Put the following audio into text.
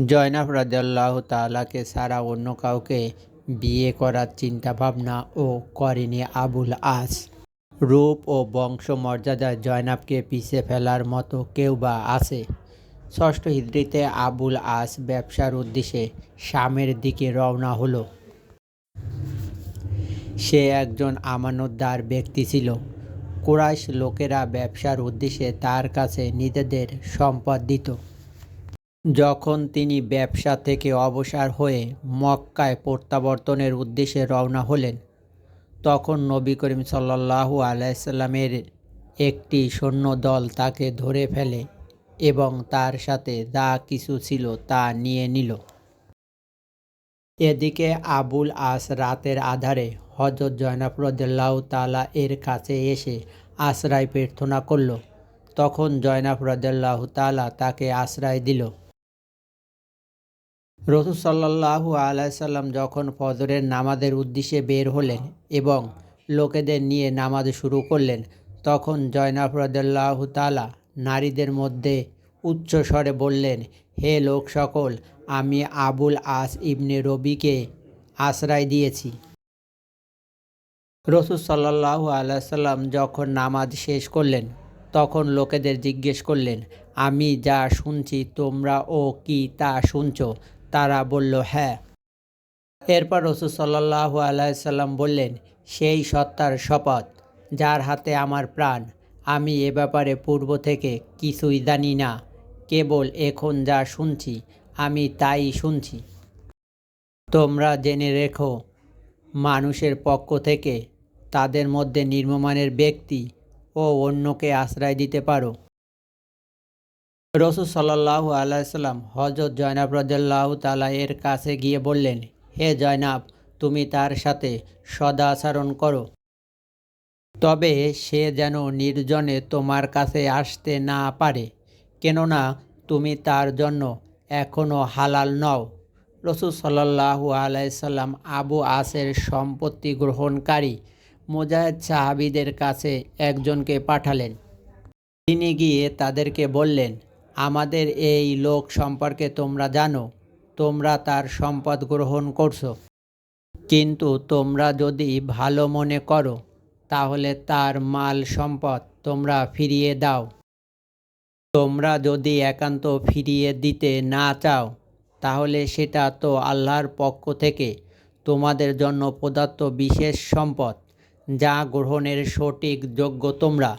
জয়নাব রাদিয়াল্লাহু তাআলাকে ছাড়া অন্য কাউকে বিয়ে করার চিন্তাভাবনা ও করেনি আবুল আস। রূপ ও বংশমর্যাদায় জয়নাবকে পিছিয়ে ফেলার মতো কেউ বা আছে? ষষ্ঠ হিজরিতে আবুল আস ব্যবসার উদ্দেশ্যে শামের দিকে রওনা হলো। সে একজন আমানতদার ব্যক্তি ছিল। কুরাইশ লোকেরা ব্যবসার উদ্দেশ্যে তার কাছে নিজেদের সম্পদ দিত। যখন তিনি ব্যবসা থেকে অবসর হয়ে মক্কায় প্রত্যাবর্তনের উদ্দেশ্যে রওনা হলেন, তখন নবী করিম সাল্লাল্লাহু আলাইহি সাল্লামের একটি সৈন্যদল তাকে ধরে ফেলে এবং তার সাথে যা কিছু ছিল তা নিয়ে নিল। এদিকে আবুল আস রাতের আঁধারে হযরত জয়নাব রাদিয়াল্লাহু তাআলা এর কাছে এসে আশ্রয় প্রার্থনা করল। তখন জয়নাব রাদিয়াল্লাহু তাআলা তাকে আশ্রয় দিল। রাসূল সাল্লাল্লাহু আলাইহি সাল্লাম যখন ফজরের নামাজের উদ্দেশ্যে বের হলেন এবং লোকেদের নিয়ে নামাজ শুরু করলেন, তখন জয়নাব রাদিয়াল্লাহু তাআলা নারীদের মধ্যে উচ্চ স্বরে বললেন, হে লোক সকল, আমি আবুল আস ইবনে রবিকে আশ্রয় দিয়েছি। রাসূল সাল্লাল্লাহু আলাইহি সাল্লাম যখন নামাজ শেষ করলেন, তখন লোকেদের জিজ্ঞেস করলেন, আমি যা শুনছি তোমরাও কি তা শুনছ? তারা বলল, হ্যাঁ। এরপর রাসূল সাল্লাল্লাহু আলাইহি সাল্লাম বললেন, সেই সত্তার শপথ যার হাতে আমার প্রাণ, আমি এ ব্যাপারে পূর্ব থেকে কিছুই জানি না, কেবল এখন যা শুনছি আমি তাই শুনছি। তোমরা জেনে রেখো, মানুষের পক্ষ থেকে তাদের মধ্যে নিম্নমানের ব্যক্তি ও অন্যকে আশ্রয় দিতে পারো। রাসূল সাল্লাল্লাহু আলাইহি সাল্লাম হযরত জয়নাব রাদিয়াল্লাহু তাআলা এর কাছে গিয়ে বললেন, হে জয়নাব, তুমি তার সাথে সদাচরণ করো, তবে সে যেন নির্জনে তোমার কাছে আসতে না পারে, কেননা তুমি তার জন্য এখনও হালাল নও। রাসূল সাল্লাল্লাহু আলাইহি সাল্লাম আবু আসের সম্পত্তি গ্রহণকারী মুজাহিদ সাহাবীদের কাছে একজনকে পাঠালেন। তিনি গিয়ে তাদেরকে বললেন, আমাদের এই লোক সম্পর্কে তোমরা জানো, তোমরা তার সম্পদ গ্রহণ করছো, কিন্তু তোমরা যদি ভালো মনে করো তাহলে তার মাল সম্পদ তোমরা ফিরিয়ে দাও। তোমরা যদি একান্ত ফিরিয়ে দিতে না চাও, তাহলে সেটা তো আল্লাহর পক্ষ থেকে তোমাদের জন্য প্রদত্ত বিশেষ সম্পদ, যা গ্রহণের সঠিক যোগ্য তোমরা।